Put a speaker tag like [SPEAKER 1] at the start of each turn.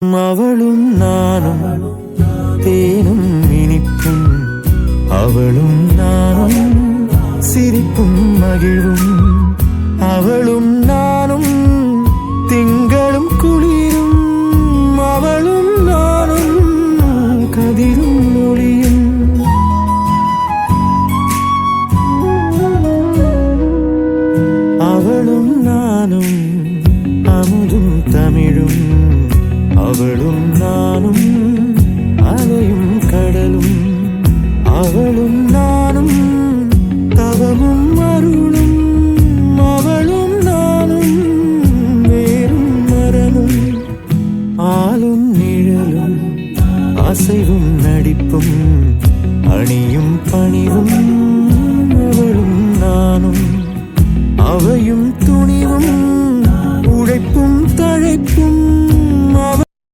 [SPEAKER 1] அவளும் நானும் தேனும் இனிப்பும் அவளும் நானும் சிரிப்பும் மகிழ்வும் அவளும் நானும் திங்களும் குளிரும் அவளும் நானும் கதிரும் ஒளியும் அவளும் நானும் அமுதும் தமிழும் அவளும் நானும் அலையும் கடலும் அவளும் நானும் தவமும் அருளும் அவளும் நானும் வேறும் மரமும் ஆளும் நிழலும் அசைவும் நடிப்பும் அணியும் பணிவும் அவளும் நானும் அவையும்